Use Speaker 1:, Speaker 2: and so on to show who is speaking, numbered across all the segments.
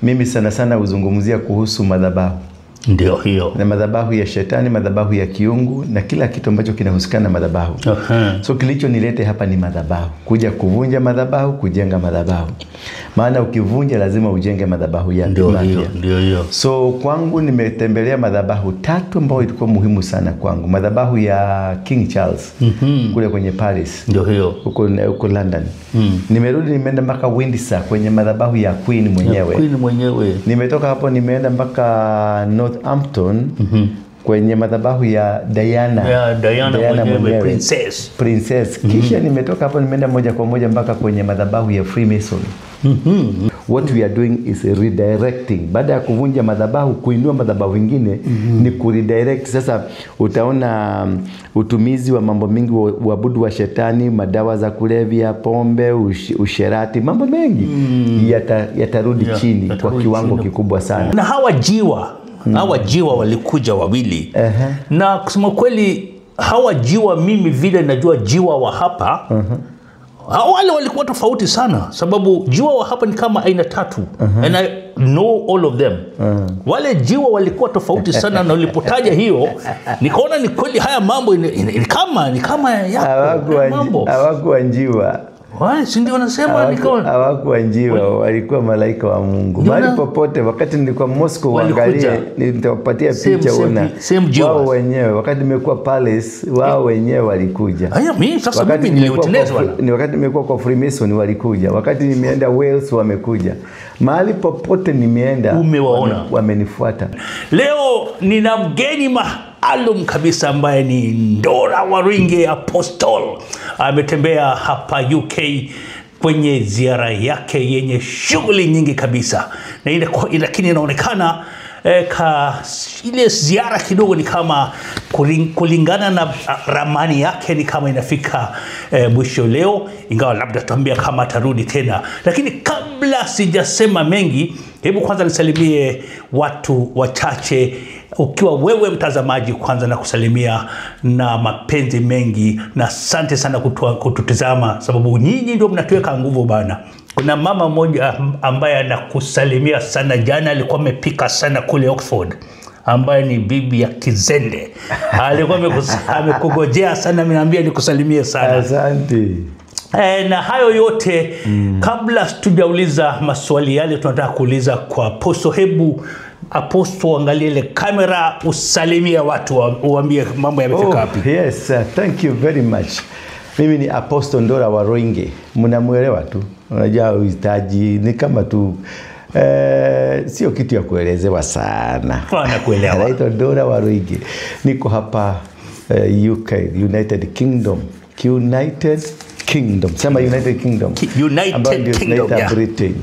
Speaker 1: Mimi sana sana uzungumzia kuhusu madhabahu.
Speaker 2: Ndio hiyo.
Speaker 1: Na madhabahu ya shetani, madhabahu ya kiungu na kila kitu ambacho kinahusikana na madhabahu. So kilicho nilete hapa ni madhabahu. Kuja kuvunja madhabahu, kujenga madhabahu. Maana ukivunja lazima ujenge madhabahu ya
Speaker 2: ndio hiyo.
Speaker 1: So kwangu nimetembelea madhabahu 3 ambayo ilikuwa muhimu sana kwangu. Madhabahu ya King Charles kule kwenye Paris.
Speaker 2: Ndio hiyo.
Speaker 1: Huko London. Nimerudi nimeenda mpaka Windsor kwenye madhabahu ya Queen mwenyewe. Nimetoka hapo nimeenda mpaka Northampton kwenye madhabahu ya Diana mwenyewe, princess. Kisha nimetoka hapo nimeenda moja kwa moja mpaka kwenye madhabahu ya Freemason. What we are doing is redirecting. Baada ya kuvunja madhabahu, kuinua madhabahu vingine ni kuredirect. Sasa utaona utumizi wa mambo mengi, uabudu wa shetani, madawa za kulevya, pombe, usherati, mambo mengi yatarudi chini kwa kiwango kikubwa sana.
Speaker 2: Na hawa jiwa walikuja wawili. Na kusema kweli hawa jiwa, mimi vile najua jiwa wa hapa, wale walikuwa tofauti sana, sababu jiwa wa hapa ni kama aina 3. And I know all of them. Wale jiwa walikuwa tofauti sana, na ulipotaja hiyo nikaona ni kweli haya mambo ni kama yako.
Speaker 1: Hawakuwa njiwa.
Speaker 2: Si ndio nasema nikaona
Speaker 1: hawakuwa njiwa, walikuwa malaika wa Mungu. Mahali popote wakati nilikuwa Moscow, angalia nitawapatia picha wao wenyewe. Wakati nimekuwa Palace, wao wenyewe walikuja.
Speaker 2: Mimi sasa mimi niliotelezwa.
Speaker 1: Ni wakati nimekuwa kwa Freemason walikuja. Wakati nimeenda Wales wamekuja. Mahali popote nimeenda
Speaker 2: umewaona,
Speaker 1: wamenifuata.
Speaker 2: Leo nina mgeni maalum kabisa ambaye ni Ndora Waringe Apostle. Ametembea hapa UK kwenye ziara yake yenye shughuli nyingi kabisa. Na lakini inaonekana ile ziara kidogo ni kama kulingana na ramani yake ni kama inafika mwisho leo, ingawa labda tuambia kama atarudi tena. Lakini kabla sijasema mengi, hebu kwanza nisalimie watu wachache. Ukiwa wewe mtazamaji, kwanza na kusalimia na mapenzi mengi, na asante sana kututazama, sababu nyinyi ndio mnatuweka nguvu bana. Kuna mama mmoja ambaye anakusalimia sana, jana alikuwa amepika sana kule Oxford, ambaye ni bibi ya Kizende. Alikuwa amekugojea sana, ameniambia nikusalimie sana.
Speaker 1: Asante.
Speaker 2: Na hayo yote kabla tujauliza maswali yale tunataka kuuliza kwa Apostle, hebu Apostle angalia ile kamera, usalimia watu, uambie mambo yamefika wapi.
Speaker 1: Yes, thank you very much. Mimi ni Apostle Ndora Waringe. Mnamuelewa tu. Unajua uhitaji ni kama tu sio kitu ya kuelezewa sana.
Speaker 2: Wanakuelewa.
Speaker 1: Naitwa Ndora Waringe. Niko hapa UK, United Kingdom. Sema United Kingdom.
Speaker 2: United Kingdom,
Speaker 1: Britain.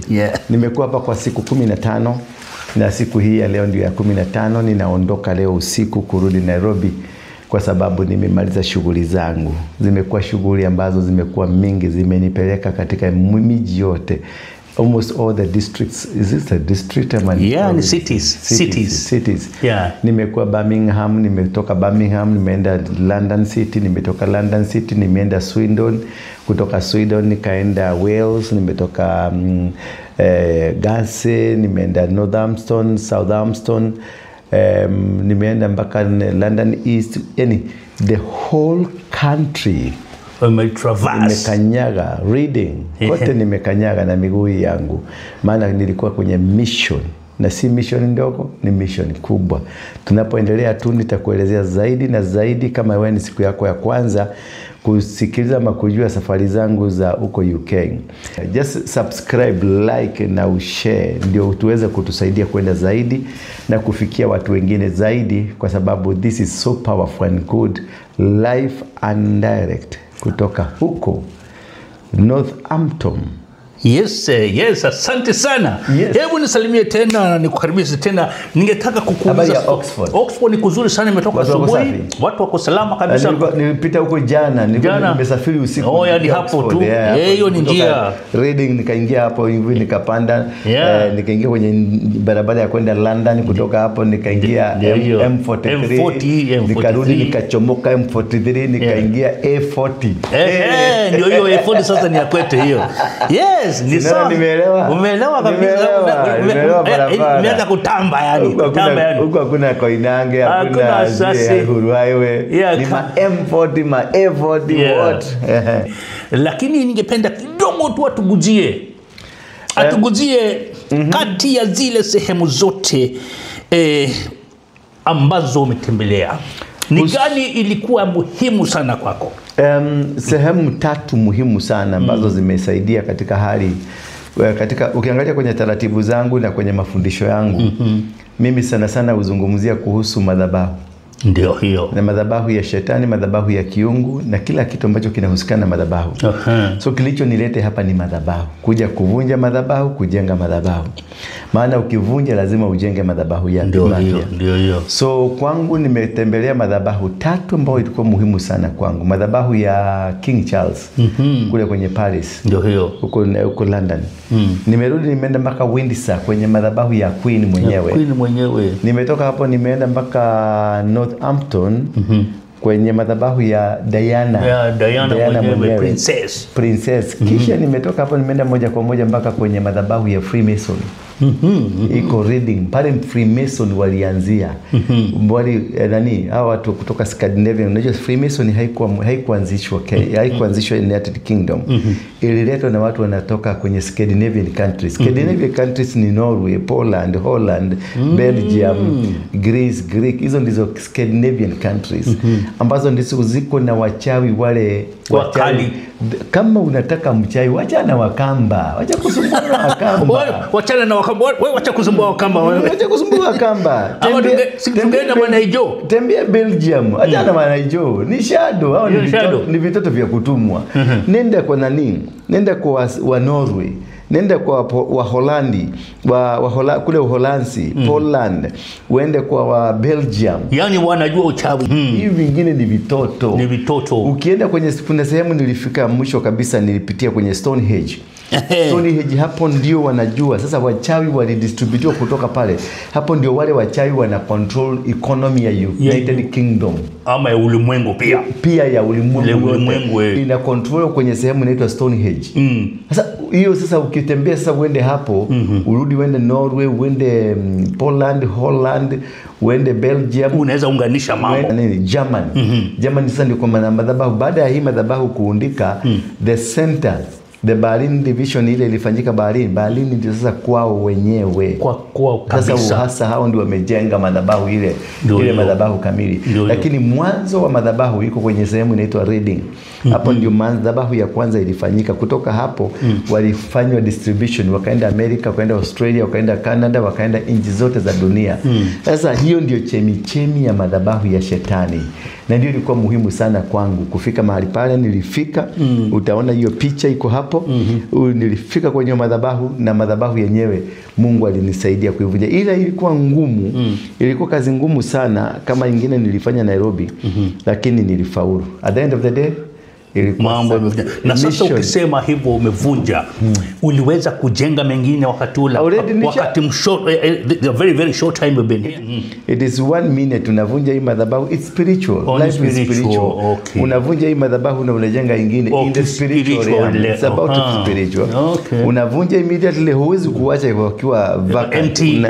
Speaker 1: Nimekuwa hapa kwa siku 15. Na siku hii ya leo ndio ya 15. Ninaondoka leo usiku kurudi Nairobi kwa sababu nimemaliza shughuli zangu. Zimekuwa shughuli ambazo zimekuwa mingi, zimenipeleka katika miji yote. Almost all the districts. Is this a district?
Speaker 2: Ni cities.
Speaker 1: Nimekuwa Birmingham, nimetoka Birmingham, nimeenda London City, nimetoka London City, nimeenda Swindon, kutoka Swindon nikaenda Wales, nimetoka Guernsey, nimeenda Northampton, Southampton, nimeenda mpaka London East, yani the whole country. Nimekanyaga Reading, kote nimekanyaga na miguu yangu, maana nilikuwa kwenye mission, na si mission ndogo, ni mission kubwa. Tunapoendelea tu nitakuelezea zaidi na zaidi. Kama wewe ni siku yako ya kwanza kusikiliza ama kujua safari zangu za huko UK, just subscribe, like na ushare, ndio tuweze kutusaidia kwenda zaidi na kufikia watu wengine zaidi, kwa sababu this is so powerful and good, live and direct kutoka huko Northampton.
Speaker 2: Yes, asante sana. Hebu nisalimie tena na nikukaribishe tena. Ningetaka kukuuliza Oxford ni kuzuri sana, imetoka asubuhi. Watu wako salama kabisa.
Speaker 1: Nilipita huko jana, nimesafiri usiku.
Speaker 2: Yani hapo tu. Hiyo ni njia.
Speaker 1: Reading nikaingia hapo hivi nikapanda, nikaingia kwenye barabara ya kwenda London, kutoka hapo nikaingia M43, nikarudi nikachomoka M43, nikaingia A40.
Speaker 2: Ndio hiyo A40 sasa ni ya kwetu hiyo. Yes. Yes, ni sawa.
Speaker 1: Nimeelewa.
Speaker 2: Umeelewa kabisa. Umeanza kutamba yani.
Speaker 1: Huko hakuna Koinange, hakuna Uhuru Highway. Ni ma M40, ma A40 what.
Speaker 2: Lakini ningependa kidogo tu atuguzie kati ya zile sehemu zote ambazo umetembelea. Ni gani ilikuwa muhimu sana kwako?
Speaker 1: Sehemu 3 muhimu sana ambazo zimesaidia katika hali ukiangalia kwenye taratibu zangu na kwenye mafundisho yangu. Mimi sana sana uzungumzia kuhusu madhabahu.
Speaker 2: Ndio hiyo.
Speaker 1: Na madhabahu ya shetani, madhabahu ya kiungu na kila kitu ambacho kinahusikana na madhabahu. So kilicho nilete hapa ni madhabahu. Kuja kuvunja madhabahu, kujenga madhabahu. Maana ukivunja lazima ujenge madhabahu ya
Speaker 2: ndio hiyo.
Speaker 1: So kwangu nimetembelea madhabahu 3 ambayo ilikuwa muhimu sana kwangu. Madhabahu ya King Charles kule kwenye Paris.
Speaker 2: Ndio hiyo.
Speaker 1: Huko London. Nimerudi nimeenda mpaka Windsor kwenye madhabahu ya Queen mwenyewe. Nimetoka hapo nimeenda mpaka Northampton kwenye madhabahu ya Diana mwenyewe, princess. Kisha nimetoka hapo nimeenda moja kwa moja mpaka kwenye madhabahu ya Freemason. Iko Reading pale Freemason walianzia. Hawa watu kutoka Scandinavia. Unajua Freemason haikuanzishwa United Kingdom. Ililetwa na watu wanatoka kwenye Scandinavian countries. Scandinavian countries ni Norway, Poland, Holland, Belgium, Greece, Greek. Hizo ndizo Scandinavian countries ambazo ndizo ziko na wachawi wale
Speaker 2: wakali.
Speaker 1: Kama unataka mchawi wacha na Wakamba. Wacha kusumbua Wakamba.
Speaker 2: Wachana na Wakamba. Wewe wacha kusumbua Wakamba.
Speaker 1: Wacha kusumbua Wakamba.
Speaker 2: Tungeenda Manaijo.
Speaker 1: Tembea Belgium. Acha na Manaijo. Ni shadow. Hao ni vitoto vya kutumwa. Nenda kwa nani? Nenda kwa wa Norway. Nenda kwa Waholandi, kule Uholanzi, Poland, uende kwa Belgium.
Speaker 2: Yani wanajua uchawi.
Speaker 1: Hivi vingine ni vitoto. Ukienda kwenye sehemu nilifika mwisho kabisa nilipitia kwenye Stonehenge. Stonehenge hapo ndio wanajua. Sasa wachawi walidistributiwa kutoka pale. Hapo ndio wale wachawi wana control economy ya United Kingdom.
Speaker 2: Ama ya ulimwengu pia.
Speaker 1: Pia ya ulimwengu. Ina control kwenye sehemu inaitwa Stonehenge. Sasa hiyo sasa ukitembea sasa uende hapo, urudi uende Norway, uende Poland, Holland, uende Belgium,
Speaker 2: unaweza unganisha mambo.
Speaker 1: German. German sasa ndio kwa madhabahu. Baada ya hii madhabahu kuundika, the center, the Berlin division ile ilifanyika Berlin ndio sasa kwao wenyewe.
Speaker 2: Kwao kabisa.
Speaker 1: Sasa hasa hao ndio wamejenga madhabahu ile madhabahu kamili. Lakini mwanzo wa madhabahu iko kwenye sehemu inaitwa Reading. Hapo ndio madhabahu ya kwanza ilifanyika. Kutoka hapo walifanywa distribution, wakaenda Amerika, wakaenda Australia, wakaenda Canada, wakaenda nchi zote za dunia. Sasa hiyo ndio chemichemi ya madhabahu ya shetani. Na ndio ilikuwa muhimu sana kwangu kufika mahali pale. Nilifika, utaona hiyo picha iko hapo. Nilifika kwenye madhabahu na madhabahu yenyewe Mungu alinisaidia kuivunja. Ila ilikuwa ngumu. Ilikuwa kazi ngumu sana kama ingine nilifanya Nairobi. Lakini nilifaulu. At the end of the day
Speaker 2: mambo yamevunja. Na sasa ukisema hivyo umevunja, uliweza kujenga mengine wakati ule, wakati very very short time you've been here.
Speaker 1: It is 1 minute unavunja hii madhabahu. It's spiritual. Life is spiritual.
Speaker 2: Okay.
Speaker 1: Unavunja hii madhabahu na unajenga ingine in the spiritual. It's about spiritual. Unavunja immediately, huwezi kuacha ikiwa
Speaker 2: empty.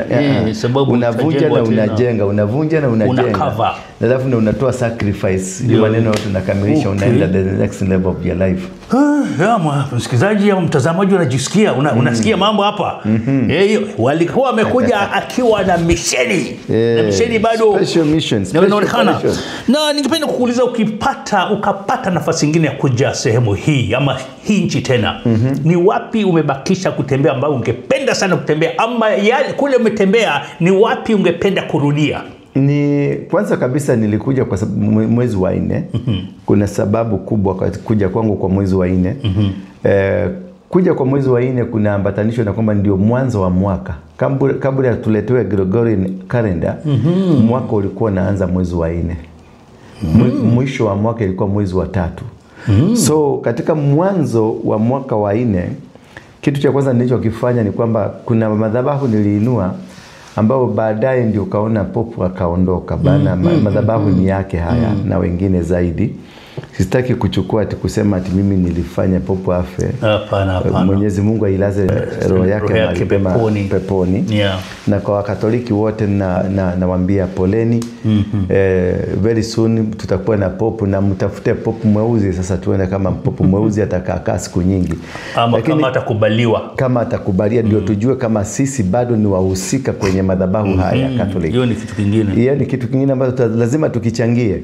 Speaker 2: Sababu
Speaker 1: unavunja na unajenga, unavunja na unajenga. Alafu na unatoa sacrifice. Ndio maneno yote unakamilisha, unaenda the next level of your life.
Speaker 2: Msikilizaji au mtazamaji unajisikia unasikia mambo hapa. Walikuwa wamekuja akiwa na misheni. Na misheni bado
Speaker 1: special missions.
Speaker 2: Na ningependa kukuuliza ukapata nafasi nyingine ya kuja sehemu hii ama hii nchi tena. Ni wapi umebakisha kutembea ambao ungependa sana kutembea, ama kule umetembea ni wapi ungependa kurudia?
Speaker 1: Ni kwanza kabisa nilikuja kwa mwezi wa 4. Kuna sababu kubwa kuja kwangu kwa mwezi wa 4. Kuja kwa mwezi wa 4 kuna ambatanisho na kwamba ndio mwanzo wa mwaka. Kabla tuletewe Gregorian calendar, mwaka ulikuwa unaanza mwezi wa 4. Mwisho wa mwaka ilikuwa mwezi wa 3. So katika mwanzo wa mwaka wa 4, kitu cha kwanza nilichokifanya ni kwamba kuna madhabahu niliinua ambao baadaye ndio kaona popo akaondoka bana. Madhabahu ni yake haya na wengine zaidi. Sitaki kuchukua ati kusema ati mimi nilifanya popo afe.
Speaker 2: Hapana.
Speaker 1: Mwenyezi Mungu ailaze roho yake peponi.
Speaker 2: Yeah.
Speaker 1: Na kwa Wakatoliki wote nawaambia poleni. Very soon tutakuwa na popo, na mtafute popo mweusi. Sasa tuone kama popo mweusi atakaa siku nyingi.
Speaker 2: Kama atakubaliwa.
Speaker 1: Kama atakubalia ndio tujue kama sisi bado ni wahusika kwenye madhabahu haya Catholic.
Speaker 2: Hiyo ni kitu kingine.
Speaker 1: Hiyo ni kitu kingine ambacho lazima tukichangie.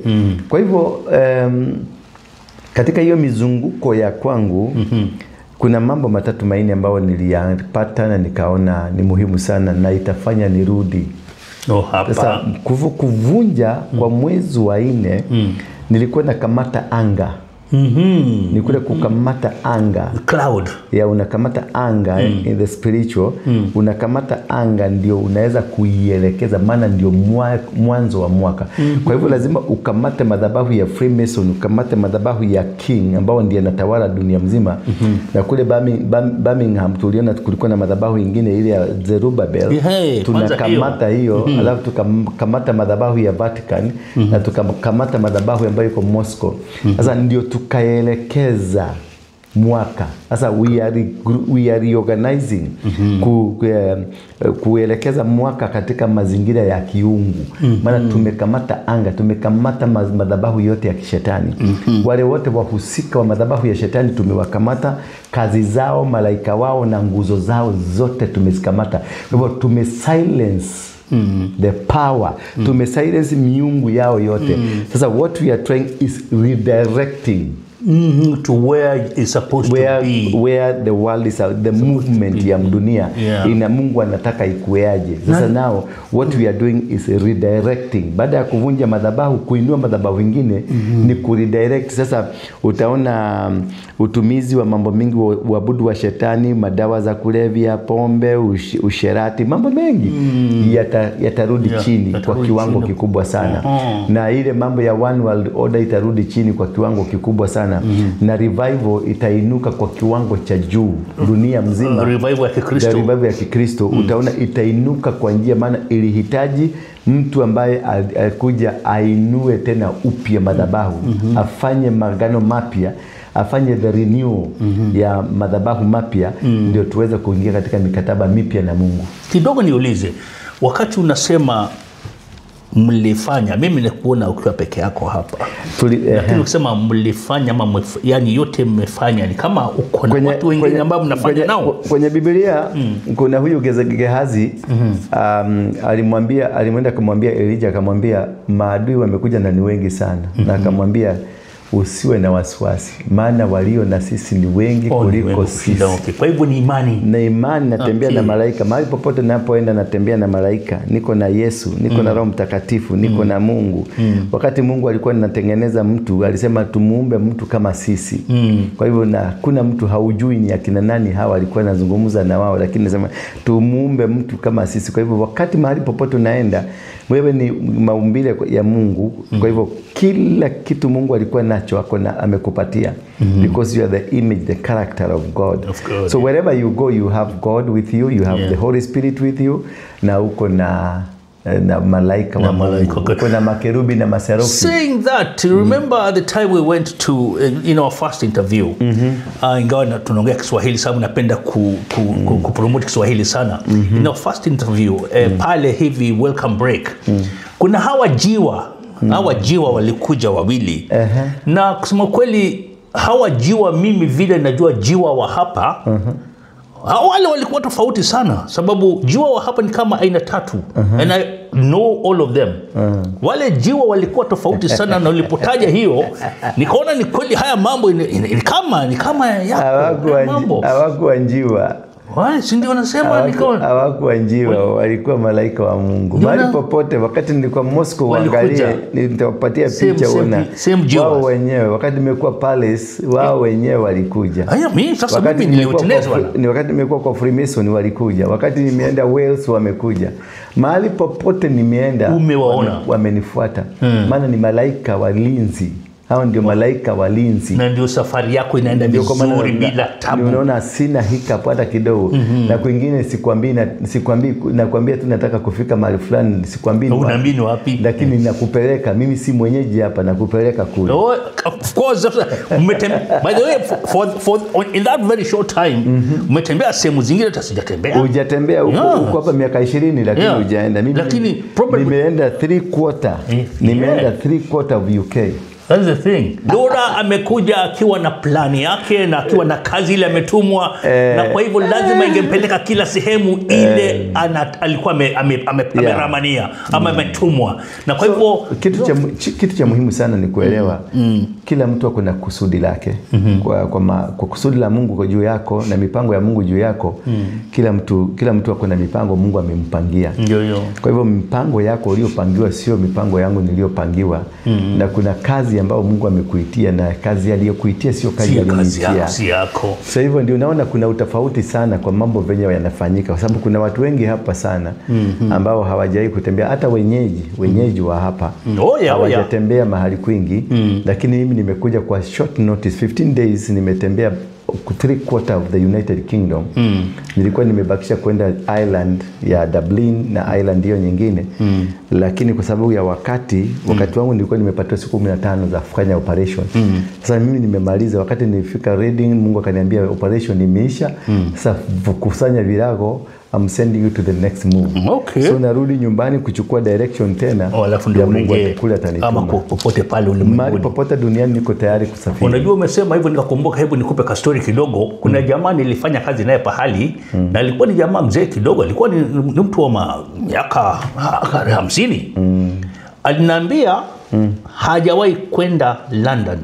Speaker 1: Kwa hivyo katika hiyo mizunguko ya kwangu kuna mambo matatu maini ambayo niliyapata na nikaona ni muhimu sana na itafanya nirudi.
Speaker 2: Hapa.
Speaker 1: Sasa kuvunja kwa mwezi wa 4 nilikuwa nakamata anga. Ni kule kukamata anga,
Speaker 2: cloud
Speaker 1: ya unakamata anga in the spiritual. Unakamata anga ndio unaweza kuielekeza, maana ndio mwanzo wa mwaka. Kwa hivyo lazima ukamate madhabahu ya Freemason, ukamate madhabahu ya King ambao ndiye anatawala dunia mzima. Na kule Birmingham tuliona kulikuwa na madhabahu nyingine ile ya Zerubbabel. Tunakamata hiyo, alafu tukamata madhabahu ya Vatican na tukamata madhabahu ambayo iko Moscow. Sasa ndio tukaelekeza mwaka. Sasa we are reorganizing kuelekeza mwaka katika mazingira ya kiungu. Maana tumekamata anga, tumekamata madhabahu yote ya kishetani. Wale wote wahusika wa madhabahu ya shetani tumewakamata, kazi zao, malaika wao na nguzo zao zote tumezikamata. Kwa hivyo tumesilence the power, tumesilence miungu yao yote. Sasa what we are trying is redirecting
Speaker 2: to where it's supposed to be,
Speaker 1: where the world is, the movement ya dunia ina Mungu anataka ikueaje. Sasa now what we are doing is redirecting. Baada ya kuvunja madhabahu, kuinua madhabahu vingine ni kuredirect. Sasa utaona utumizi wa mambo mengi, uabudu wa shetani, madawa za kulevya, pombe, usherati, mambo mengi yatarudi chini kwa kiwango kikubwa sana. Na ile mambo ya one world order itarudi chini kwa kiwango kikubwa sana. Na revival itainuka kwa kiwango cha juu dunia mzima.
Speaker 2: Revival
Speaker 1: ya Kikristo utaona itainuka kwa njia, maana ilihitaji mtu ambaye alikuja ainue tena upya madhabahu, afanye magano mapya, afanye the renew ya madhabahu mapya, ndio tuweze kuingia katika mikataba mipya na Mungu.
Speaker 2: Kidogo niulize, wakati unasema mlifanya, mimi nikuona ukiwa peke yako hapa. Lakini ukisema mlifanya ama yani yote mmefanya, ni kama uko na watu wengine ambao mnafanya nao.
Speaker 1: Kwenye Biblia kuna huyu Gehazi alimwenda kumwambia Elijah, akamwambia maadui wamekuja na ni wengi sana. Na akamwambia usiwe na wasiwasi, maana walio na sisi ni wengi kuliko sisi.
Speaker 2: Kwa hivyo ni imani.
Speaker 1: Na imani natembea na malaika. Mahali popote ninapoenda natembea na malaika. Niko na Yesu, niko na Roho Mtakatifu, niko na Mungu. Wakati Mungu alikuwa anatengeneza mtu, alisema tumuumbe mtu kama sisi. Kwa hivyo na kuna mtu haujui ni akina nani hawa alikuwa anazungumza na wao, lakini anasema tumuumbe mtu kama sisi. Kwa hivyo wakati mahali popote unaenda, wewe ni maumbile ya Mungu. Kwa hivyo kila kitu Mungu alikuwa nacho amekupatia. Because you are the image, the character of God. So wherever you go, you have God with you, you have the Holy Spirit with you, na uko na malaika wa Mungu, uko na makerubi na maserufi.
Speaker 2: Saying that, remember the time we went to in our first interview, ingawa tunaongea Kiswahili sababu napenda kupromote Kiswahili sana. In our first interview, pale hivi welcome break, kuna hawa jiwa walikuja wawili. Na kusema kweli hawa jiwa, mimi vile najua jiwa wa hapa, wale walikuwa tofauti sana, sababu jiwa wa hapa ni kama aina 3. And I know all of them. Wale jiwa walikuwa tofauti sana, na ulipotaja hiyo nikaona ni kweli haya mambo ni kama yako.
Speaker 1: Hawakuwa njiwa.
Speaker 2: Si ndio nasema
Speaker 1: hawakuwa njiwa, walikuwa malaika wa Mungu. Mahali popote, wakati nilikuwa Moscow, angalia nitawapatia picha una wao wenyewe. Wakati nimekuwa Palace, wao wenyewe walikuja.
Speaker 2: Mimi sasa mimi niliotenezwa.
Speaker 1: Ni wakati nimekuwa kwa Freemason walikuja. Wakati nimeenda Wales wamekuja. Mahali popote nimeenda
Speaker 2: umewaona,
Speaker 1: wamenifuata. Maana ni malaika walinzi Hao ndio malaika walinzi.
Speaker 2: Na ndio safari yako inaenda vizuri bila tabu.
Speaker 1: Unaona sina hiccup hata kidogo. Na kwingine nakwambia tu nataka kufika mahali fulani, sikwambii
Speaker 2: unaamini wapi.
Speaker 1: Lakini nakupeleka, mimi si mwenyeji hapa, nakupeleka kule.
Speaker 2: Oh, of course. By the way, for in that very short time, umetembea sehemu zingine hata sijatembea.
Speaker 1: Hujatembea huko hapa miaka 20 lakini hujaenda. Mimi nimeenda 3/4. Nimeenda 3/4 of UK.
Speaker 2: That's the thing. Dora amekuja akiwa na plani yake na akiwa na kazi ile ametumwa, na kwa hivyo lazima ingempeleka kila sehemu ile alikuwa ameramania ama ametumwa. Na kwa hivyo
Speaker 1: kitu cha muhimu sana ni kuelewa kila mtu ako na kusudi lake. Kwa kusudi la Mungu kwa juu yako na mipango ya Mungu juu yako, kila mtu ako na mipango Mungu amempangia. Kwa hivyo mipango yako uliopangiwa sio mipango yangu niliyopangiwa. Na kuna kazi ambao Mungu amekuitia, na kazi aliyokuitia sio kazi aliyoniitia. Sasa hivyo ndio unaona kuna utofauti sana kwa mambo venye yanafanyika, kwa sababu kuna watu wengi hapa sana ambao hawajai kutembea, hata wenyeji wa hapa hawajatembea mahali kwingi. Lakini mimi nimekuja kwa short notice, 15 days nimetembea 3/4 of the United Kingdom. Nilikuwa nimebakisha kwenda Ireland ya Dublin na Ireland hiyo nyingine. Lakini kwa sababu ya wakati wangu nilikuwa nimepata siku 15 za kufanya operation. Sasa mimi nimemaliza, wakati nilifika Reading Mungu akaniambia operation imeisha. Sasa kusanya virago, I'm sending you to the next move. So narudi nyumbani kuchukua direction tena.
Speaker 2: Alafu ndio Mungu
Speaker 1: atakula atanituma.
Speaker 2: Ama popote pale ulimwenguni.
Speaker 1: Mahali popote duniani niko tayari kusafiri.
Speaker 2: Unajua umesema hivyo nikakumbuka, hebu nikupe ka story kidogo. Kuna jamaa nilifanya kazi naye pahali, na alikuwa ni jamaa mzee kidogo, alikuwa ni mtu wa miaka 50. Aliniambia hajawahi kwenda London.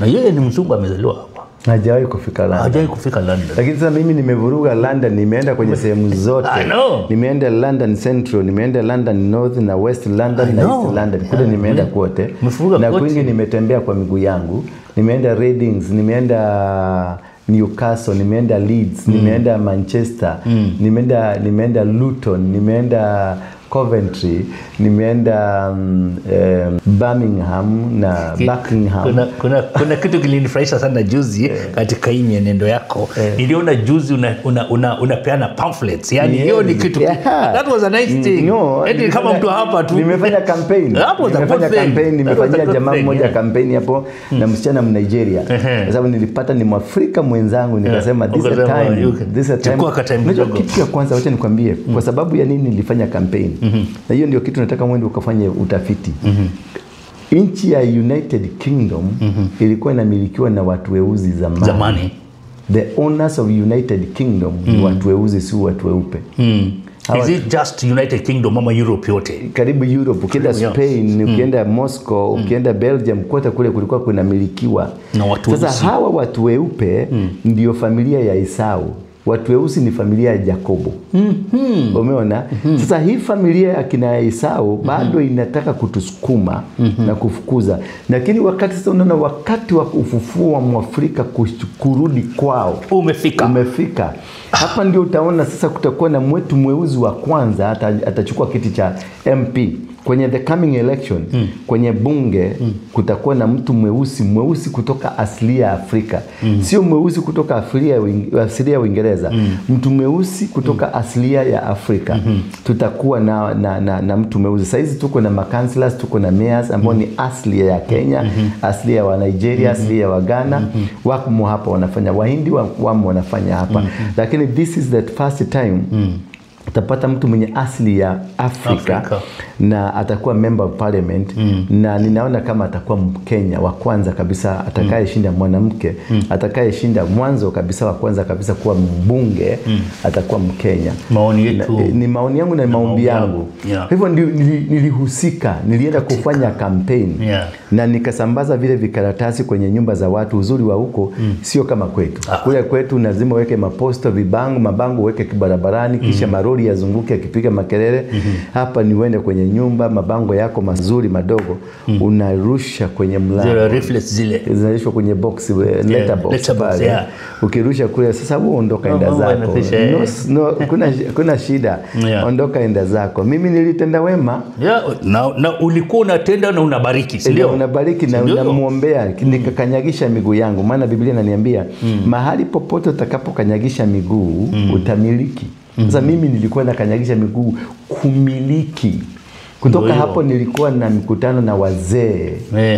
Speaker 2: Na yeye ni mzungu, amezaliwa hapa.
Speaker 1: Hajawahi kufika London. Lakini sasa mimi nimevuruga London, nimeenda kwenye sehemu zote. Nimeenda London Central, nimeenda London North na West London na East London. Kule nimeenda kote. Na kwingi nimetembea kwa miguu yangu. Nimeenda Reading, nimeenda Newcastle, nimeenda Leeds, nimeenda Manchester, nimeenda Luton, nimeenda Coventry, nimeenda Birmingham na Buckingham.
Speaker 2: Kuna kitu kilinifurahisha sana juzi katika hii mienendo yako. Niliona juzi unapeana pamphlets. Yaani hiyo ni kitu. That was a nice thing. Eti kama mtu hapa tu.
Speaker 1: Nimefanya campaign. Nimefanyia jamaa mmoja campaign hapo na msichana Mnigeria. Kwa sababu nilipata ni Mwafrika mwenzangu, nikasema this is a time. Kitu ya kwanza wacha nikwambie kwa sababu ya nini nilifanya campaign. Na hiyo ndio kitu nataka mwende ukafanye utafiti. Nchi ya United Kingdom ilikuwa inamilikiwa na watu weusi zamani. The owners of United Kingdom ni watu weusi, si watu weupe.
Speaker 2: Is it just United Kingdom ama Europe yote?
Speaker 1: Karibu Europe, ukienda Spain, ukienda Moscow, ukienda Belgium, kote kule kulikuwa kunamilikiwa
Speaker 2: na watu weusi.
Speaker 1: Sasa hawa watu weupe ndio familia ya Esau. Watu weusi ni familia ya Yakobo. Umeona? Sasa hii familia ya kina Esau bado inataka kutusukuma na kufukuza. Lakini wakati sasa unaona wakati wa ufufuo wa Mwafrika kurudi kwao umefika. Hapa ndio utaona sasa kutakuwa na mwetu mweusi wa kwanza atachukua kiti cha MP. Kwenye the coming election, kwenye bunge, kutakuwa na mtu mweusi kutoka asili ya Afrika. Sio mweusi kutoka asili ya Uingereza. Mtu mweusi kutoka asili ya Afrika. Tutakuwa na mtu mweusi. Sasa hizi tuko na councillors, tuko na mayors ambao ni asili ya Kenya, asili ya wa Nigeria, asili ya wa Ghana. Wako hapa wanafanya, Wahindi wamo wanafanya hapa. Lakini this is the first time utapata mtu mwenye asili ya Afrika. Na atakuwa member of parliament. Na ninaona kama atakuwa Mkenya wa kwanza kabisa atakayeshinda, mwanamke atakayeshinda mwanzo kabisa wa kwanza kabisa kuwa mbunge atakuwa Mkenya.
Speaker 2: Maoni yetu
Speaker 1: ni maoni yangu na maombi yangu. Hivyo nilihusika, nilienda kufanya campaign na nikasambaza vile vikaratasi kwenye nyumba za watu. Uzuri wa huko sio kama kwetu. Kule kwetu lazima weke maposto, mabango weke barabarani, kisha maroli malori yazunguke akipiga makelele. Hapa ni uende kwenye nyumba, mabango yako mazuri madogo unarusha kwenye mlango.
Speaker 2: Zile reflex zile.
Speaker 1: Zinarishwa kwenye box, letterbox pale. Ukirusha kule sasa wewe ondoka enda zako. Kuna shida. Ondoka enda zako. Mimi nilitenda wema.
Speaker 2: Na ulikuwa unatenda na unabariki, si ndio?
Speaker 1: Unabariki na unamuombea, nikakanyagisha miguu yangu. Maana Biblia inaniambia mahali popote utakapokanyagisha miguu utamiliki. Sasa mimi nilikuwa nakanyagisha miguu kumiliki. Kutoka hapo nilikuwa na mikutano na wazee.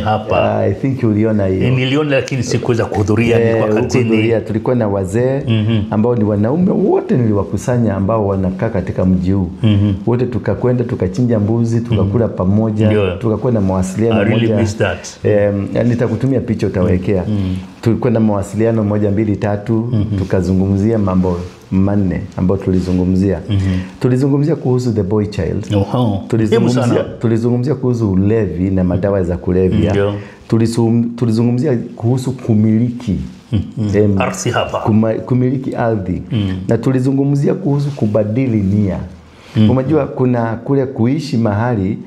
Speaker 2: Hapa.
Speaker 1: I think uliona hiyo.
Speaker 2: Niliona lakini sikuweza kuhudhuria, nilikuwa kazini.
Speaker 1: Tulikuwa na wazee ambao ni wanaume wote niliwakusanya ambao wanakaa katika mji huu. Wote tukakwenda tukachinja mbuzi, tukakula pamoja, tukakuwa na mawasiliano moja.
Speaker 2: I really miss that.
Speaker 1: Nitakutumia picha utawekea. Tulikuwa na mawasiliano 1 2 3, tukazungumzia mambo manne ambao tulizungumzia. Tulizungumzia kuhusu the boy child. Tulizungumzia kuhusu ulevi na madawa za kulevya. Tulizungumzia kuhusu kumiliki
Speaker 2: ardhi hapa.
Speaker 1: Kumiliki ardhi. Na tulizungumzia kuhusu kubadili nia. Unajua kuna kule kuishi mahali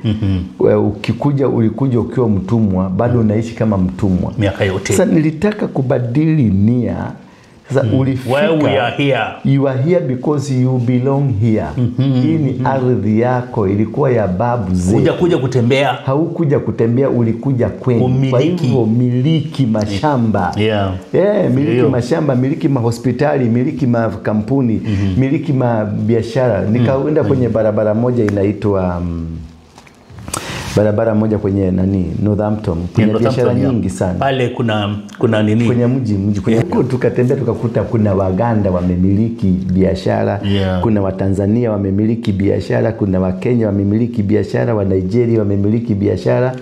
Speaker 1: ulikuja ukiwa mtumwa, bado unaishi kama mtumwa
Speaker 2: miaka yote.
Speaker 1: Sasa nilitaka kubadili nia. Sasa ulifika,
Speaker 2: where we are here.
Speaker 1: You are here because you belong here. Hii ni ardhi yako, ilikuwa ya babu zetu.
Speaker 2: Kuja kutembea.
Speaker 1: Haukuja kutembea, ulikuja kwenu. Kwa hivyo miliki mashamba. Miliki mashamba, miliki mahospitali, miliki makampuni, miliki mabiashara. Nikaenda kwenye barabara moja inaitwa barabara moja kwenye Northampton. Kuna biashara nyingi sana.
Speaker 2: Pale kuna nini?
Speaker 1: Kwenye mji tukatembea tukakuta kuna Waganda wamemiliki biashara, kuna Watanzania wamemiliki biashara, kuna Wakenya wamemiliki biashara, wa Nigeria wamemiliki biashara.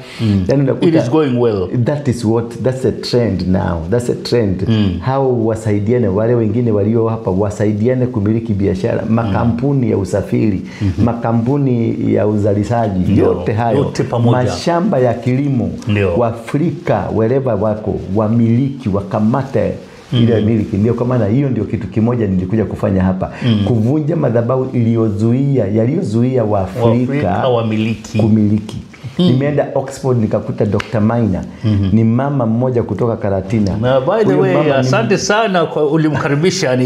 Speaker 2: It is going well.
Speaker 1: That's a trend now. That's a trend. How wasaidiane wale wengine walio hapa, wasaidiane kumiliki biashara, makampuni ya usafiri, makampuni ya uzalishaji, yote hayo. Mashamba ya kilimo wa Afrika wherever wako wamiliki, wakamate ile miliki. Ndio kwa maana hiyo ndio kitu kimoja nilikuja kufanya hapa, kuvunja madhabahu yaliyozuia wa Afrika kumiliki. Nimeenda Oxford nikakuta Dr. Maina, ni mama mmoja kutoka Karatina.
Speaker 2: Na by the way, asante sana kwa ulimkaribisha,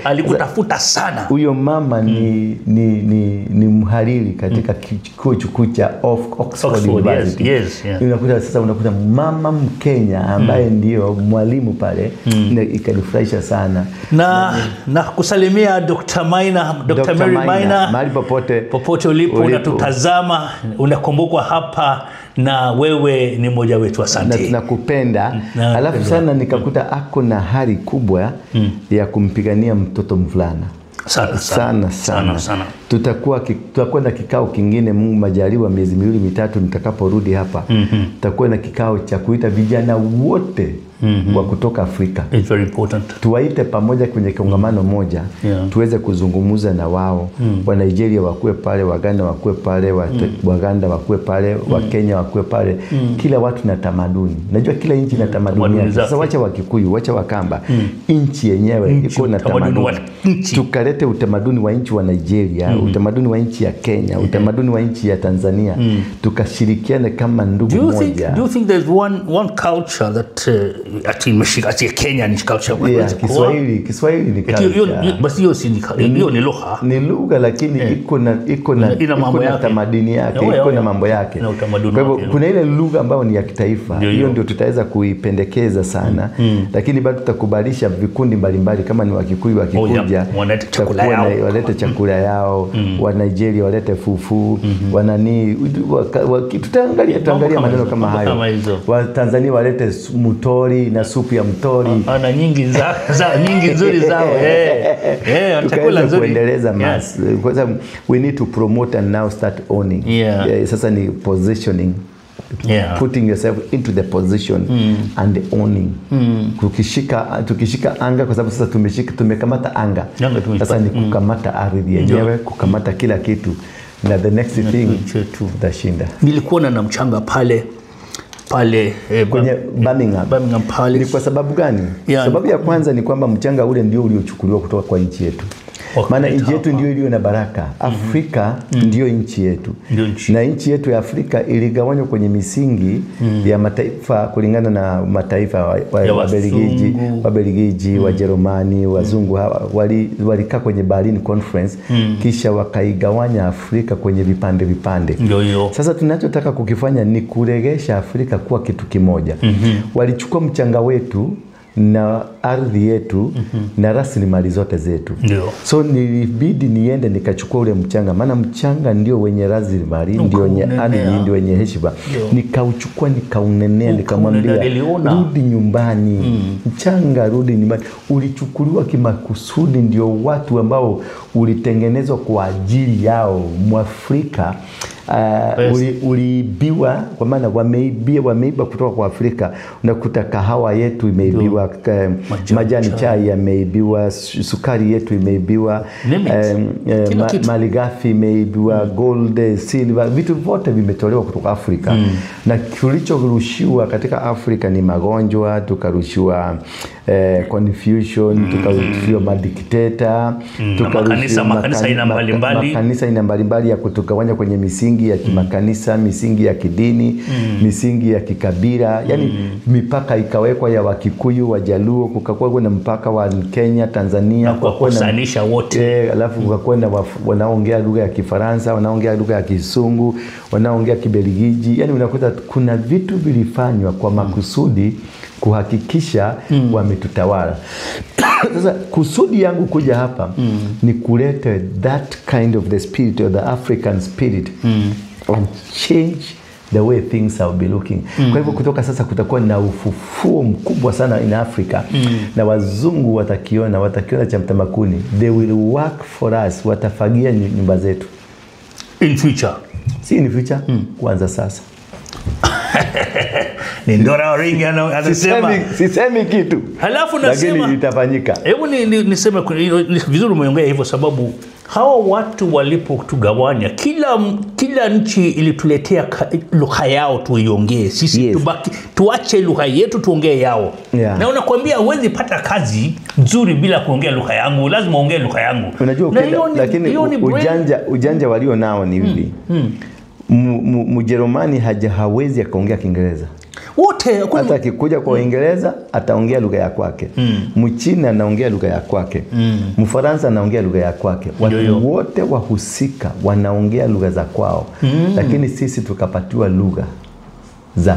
Speaker 2: alikutafuta sana.
Speaker 1: Huyo mama ni mhariri katika chuo kikuu cha Oxford University. Unakuta mama Mkenya ambaye ndio mwalimu pale. Ikanifurahisha sana.
Speaker 2: Na kusalimia Dr. Maina, Dr. Mary Maina,
Speaker 1: mahali
Speaker 2: popote ulipo unatutazama, unakumbukwa hapa na wewe ni mmoja wetu. Asante.
Speaker 1: Na tunakupenda. Alafu sana nikakuta ako na hari kubwa ya kumpigania mtoto mvulana. Sana. Tutakuwa na kikao kingine, Mungu majaliwa, miezi 2 3 nitakaporudi hapa. Tutakuwa na kikao cha kuita vijana wote wa kutoka Afrika.
Speaker 2: It's very important.
Speaker 1: Tuwaite pamoja kwenye kongamano moja, tuweze kuzungumza na wao. Wa Nigeria wakuwe pale, Waganda wakuwe pale, Waganda wakuwe pale, wa Kenya wakuwe pale. Kila watu na tamaduni. Najua kila nchi na tamaduni yake. Sasa wacha Wakikuyu, wacha Wakamba. Nchi yenyewe iko na tamaduni. Tukalete utamaduni wa nchi wa Nigeria, utamaduni wa nchi ya Kenya, utamaduni wa nchi ya Tanzania. Tukashirikiane kama ndugu moja.
Speaker 2: Do you think there's one culture that ati Kenya ni culture?
Speaker 1: Kiswahili ni culture.
Speaker 2: Basi hiyo ni lugha.
Speaker 1: Ni lugha, lakini iko na tamaduni yake, iko na mambo yake. Kwa hivyo kuna ile lugha ambayo ni ya kitaifa. Hiyo ndio tutaweza kuipendekeza sana. Lakini bado tutakubalisha vikundi mbalimbali, kama ni Wakikuyu wakikuja walete chakula yao, wa Nigeria walete fufu, tutaangalia maneno kama hayo. Wa Tanzania walete mutori na supu ya mtori.
Speaker 2: Ana nyingi nzuri zao. Chakula nzuri.
Speaker 1: Kuendeleza mass. Because we need to promote and now start owning. Sasa ni positioning. Putting yourself into the position and owning. Tukishika anga, kwa sababu sasa tumekamata anga. Sasa ni kukamata ardhi yenyewe, kukamata kila kitu. Na the next thing tutashinda.
Speaker 2: Nilikuwa na mchanga pale
Speaker 1: kwenye Birmingham
Speaker 2: pale.
Speaker 1: Ni kwa sababu gani? Sababu ya kwanza ni kwamba mchanga ule ndio uliochukuliwa kutoka kwa nchi yetu. Maana nchi yetu ndio iliyo na baraka. Afrika ndio nchi yetu. Na nchi yetu ya Afrika iligawanywa kwenye misingi ya mataifa kulingana na mataifa wa Belgiji, wa Jerumani, wazungu hawa walikaa kwenye Berlin Conference kisha wakaigawanya Afrika kwenye vipande. Sasa tunachotaka kukifanya ni kuregesha Afrika kuwa kitu kimoja. Walichukua mchanga wetu na ardhi yetu na rasilimali zote zetu. So nilibidi niende nikachukua ule mchanga, maana mchanga ndio wenye rasilimali, ndio wenye ardhi, ndio wenye heshima. Nikauchukua, nikaunenea, nikamwambia rudi nyumbani. Mchanga rudi nyumbani. Ulichukuliwa kimakusudi, ndio watu ambao ulitengenezwa kwa ajili yao. Mwafrika uliibiwa, kwa maana wameiba kutoka kwa Afrika. Unakuta kahawa yetu imeibiwa, majani chai yameibiwa, sukari yetu imeibiwa, malighafi imeibiwa, gold, silver, vitu vyote vimetolewa kutoka Afrika. Na kilichorushiwa katika Afrika ni magonjwa, tukarushiwa confusion, tukarushiwa madikteta, tukarushiwa makanisa ina mbalimbali ya kutugawanya kwenye misingi ya kimakanisa, misingi ya kidini, misingi ya kikabila. Yani mipaka ikawekwa ya Wakikuyu, Wajaluo, kukakuwa na mpaka wa Kenya, Tanzania,
Speaker 2: kwa kusanisha wote.
Speaker 1: Alafu kukakuwa na wanaongea lugha ya Kifaransa, wanaongea lugha ya Kisungu, wanaongea Kibelgiji. Yani unakuta kuna vitu vilifanywa kwa makusudi kuhakikisha wametutawala. Sasa kusudi yangu kuja hapa ni kuleta that kind of the spirit, or the African spirit, and change the way things will be looking. Kwa hivyo kutoka sasa kutakuwa na ufufuo mkubwa sana in Africa. Na wazungu watakiona cha mtamakuni. They will work for us, watafagia nyumba zetu.
Speaker 2: In future.
Speaker 1: Si in future, kuanza sasa.
Speaker 2: Ni Ndora Waringe anasema
Speaker 1: sisemi kitu.
Speaker 2: Halafu nasema
Speaker 1: lakini itafanyika.
Speaker 2: Hebu niseme vizuri umeongea hivyo, sababu hawa watu walipotugawanya, kila nchi ilituletea lugha yao tuiongee. Sisi tuache lugha yetu tuongee yao. Na unakwambia huwezi pata kazi nzuri bila kuongea lugha yangu, lazima ongee lugha yangu.
Speaker 1: Unajua lakini ujanja walio nao ni hivi. Mjerumani hawezi akaongea Kiingereza.
Speaker 2: Wote
Speaker 1: hata akikuja kwa Uingereza ataongea lugha ya kwake. Mchina anaongea lugha ya kwake. Mfaransa anaongea lugha ya kwake. Watu wote wahusika wanaongea lugha za kwao. Lakini sisi tukapatiwa lugha za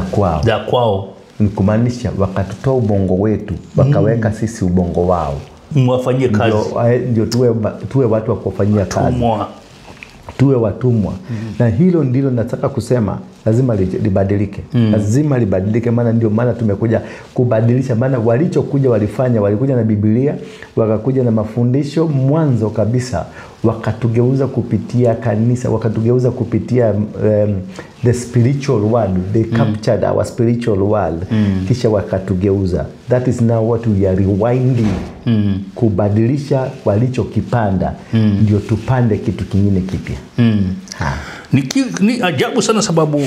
Speaker 1: kwao. Ni kumaanisha wakatutoa ubongo wetu, wakaweka sisi ubongo wao.
Speaker 2: Mwafanyie kazi.
Speaker 1: Ndio tuwe watu wa kufanyia kazi. Tuwe watumwa. Na hilo ndilo nataka kusema, lazima libadilike. Lazima libadilike, maana ndio maana tumekuja kubadilisha. Maana walikuja na Biblia, wakakuja na mafundisho mwanzo kabisa, wakatugeuza kupitia kanisa, wakatugeuza kupitia the spiritual world. They captured our spiritual world. Kisha wakatugeuza. That is now what we are rewinding. Kubadilisha walichokipanda, ndio tupande kitu kingine kipya.
Speaker 2: Ni ajabu sana, sababu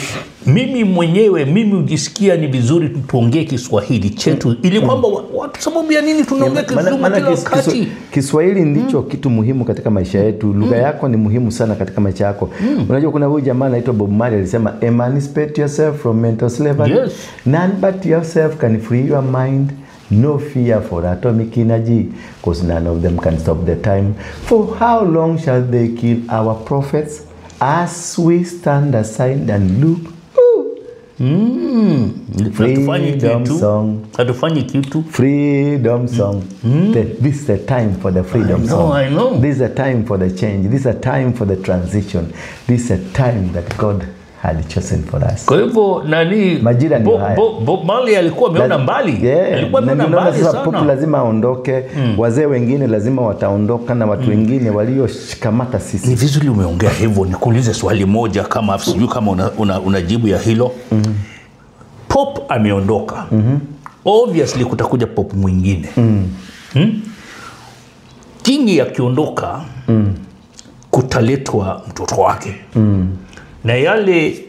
Speaker 2: mimi ujisikia ni vizuri tuongee Kiswahili chetu, ili kwamba watu, sababu ya nini tunaongea Kizungu kila wakati?
Speaker 1: Kiswahili ndicho kitu muhimu katika maisha yetu. Lugha yako ni muhimu sana katika maisha yako. Unajua kuna huyu jamaa anaitwa Bob Marley alisema, emancipate yourself from mental slavery. None but yourself can free your mind. No fear for atomic energy, because none of them can stop the time. For how long shall they kill our prophets as we stand aside and look? Freedom song. Freedom song. This is the time for the freedom song.
Speaker 2: I know.
Speaker 1: This is a time for the change. This is a time for the transition. This is a time that God had chosen for us.
Speaker 2: Kwa hivyo
Speaker 1: majira ni haya.
Speaker 2: Bob Marley alikuwa ameona mbali. Alikuwa ameona mbali sana.
Speaker 1: Popu lazima aondoke, wazee wengine lazima wataondoka, na watu wengine walioshikamata sisi.
Speaker 2: Ni vizuri umeongea hivyo. Nikuulize swali moja, kama sijui kama unajibu ya hilo. Pop ameondoka. Obviously kutakuja pop mwingine. Kingi akiondoka, kutaletwa mtoto wake. Na yale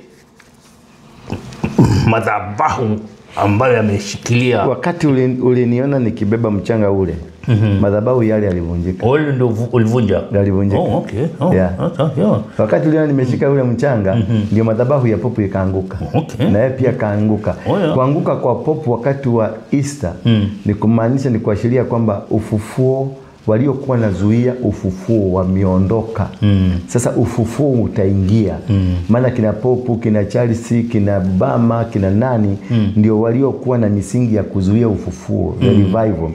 Speaker 2: madhabahu ambayo ameshikilia.
Speaker 1: Wakati uliniona nikibeba mchanga ule, madhabahu yale yalivunjika.
Speaker 2: Ole ndio ulivunja.
Speaker 1: Yalivunjika.
Speaker 2: Oh, okay.
Speaker 1: Yeah. Wakati ule nimeshika ule mchanga ndio madhabahu ya popu ikaanguka.
Speaker 2: Okay.
Speaker 1: Na yeye pia kaanguka. Kuanguka kwa popu wakati wa Easter ni kumaanisha, ni kuashiria kwamba ufufuo, waliokuwa nazuia ufufuo wameondoka. Sasa ufufuo utaingia. Maana kina popu, kina Charles, kina Bama, kina nani ndio waliokuwa na misingi ya kuzuia ufufuo, the revival.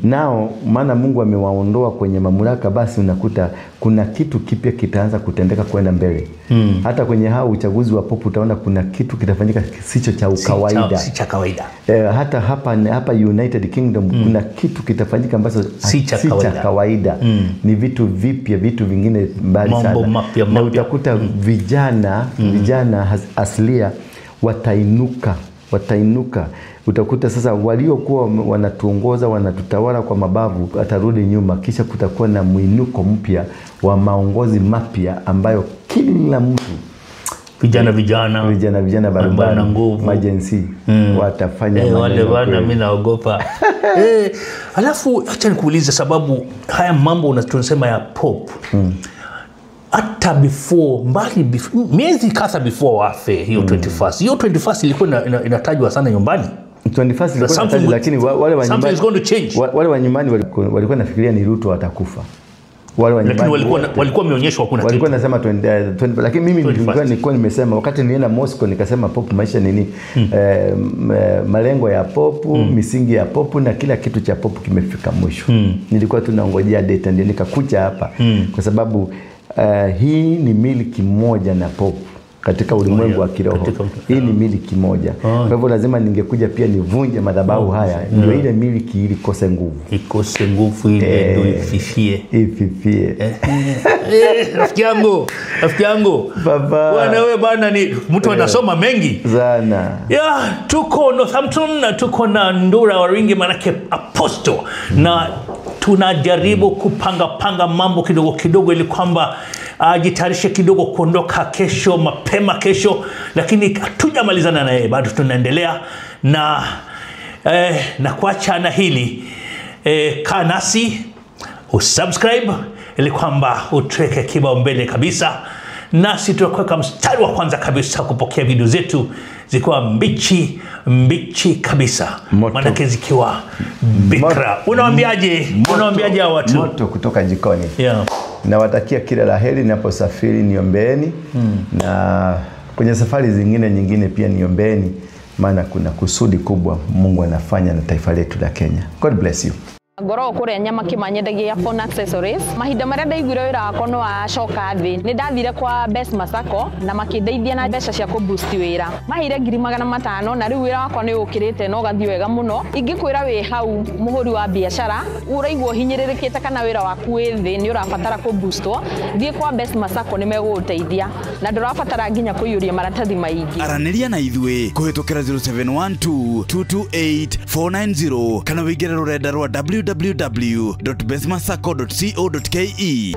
Speaker 1: Nao maana Mungu amewaondoa kwenye mamlaka, basi unakuta kuna kitu kipya kitaanza kutendeka kwenda mbele. Hata kwenye hao uchaguzi wa popu utaona kuna kitu kitafanyika kisicho cha kawaida.
Speaker 2: Si cha kawaida.
Speaker 1: Hata hapa United Kingdom kuna kitu kitafanyika ambacho si cha kawaida. Ni vitu vipya, vitu vingine mbali sana.
Speaker 2: Mapya.
Speaker 1: Na utakuta vijana asilia watainuka. Utakuta sasa waliokuwa wanatuongoza, wanatutawala kwa mabavu atarudi nyuma, kisha kutakuwa na mwinuko mpya wa maongozi mapya ambayo kila mtu vijana barabara majensi watafanya
Speaker 2: wale bana. Mimi naogopa. Alafu acha nikuulize, sababu haya mambo tunasema ya pop hata before miezi kadha before wafe hiyo 21st. Hiyo 21st ilikuwa inatajwa sana nyumbani.
Speaker 1: 21st ilikuwa inatajwa, lakini wale wa nyumbani walikuwa nafikiria ni Ruto atakufa.
Speaker 2: Lakini walikuwa wameonyeshwa kuna
Speaker 1: walikuwa nasema 20, lakini mimi nilikuwa nimesema wakati nilienda Moscow nikasema pop maisha nini, malengo ya pop, misingi ya pop na kila kitu cha pop kimefika mwisho. Nilikuwa tunangojea data ndio nikakuja hapa kwa sababu hii ni miliki moja na pop katika ulimwengu wa kiroho. Hii ni miliki moja. Kwa hivyo lazima ningekuja pia nivunje madhabahu haya ndio ile miliki ili kose nguvu.
Speaker 2: Ikose nguvu ile ndio ififie. Rafiki yangu.
Speaker 1: Baba.
Speaker 2: Bwana wewe bana ni mtu anasoma mengi
Speaker 1: sana.
Speaker 2: Tuko Northampton na tuko na Ndura Waringe manake apostle na tunajaribu kupanga mambo kidogo ili kwamba jitayarishe kidogo kuondoka kesho, mapema kesho, lakini hatujamalizana na yeye, bado tunaendelea na kuacha na hili kaa nasi, usubscribe ili kwamba utreke kibao mbele kabisa, nasi tutakuweka mstari wa kwanza kabisa kupokea video zetu zikiwa mbichi kabisa, manake zikiwa bikra. Unawaambiaje watu?
Speaker 1: Moto kutoka jikoni. Na watakia kila laheri ninaposafiri, niombeeni na kwenye safari nyingine pia niombeeni, maana kuna kusudi kubwa Mungu anafanya na taifa letu la Kenya. God bless you.
Speaker 3: Ngoro kure nyama kimanyedagia phone accessories mahinda maria ndaiguire wira wakwa no acoka thi ni ndathire kwa Best Masako na makindeithia na mbeca cia ku boost wira mahire 500 na riu wira wakwa ni ukirite no gathi wega muno ingikwira wi hau muhuri wa biashara uraigwo hinyiririkite kana wira waku wi thi ni urabatara ku boostwo thie kwa Best Masako ni meguteithia na ndurabatara nginya kuyuria maratathi maingi
Speaker 4: araniria na ithwe kuhitukira 0712228490 kana wigire rurenda rwa www.bestmasako.co.ke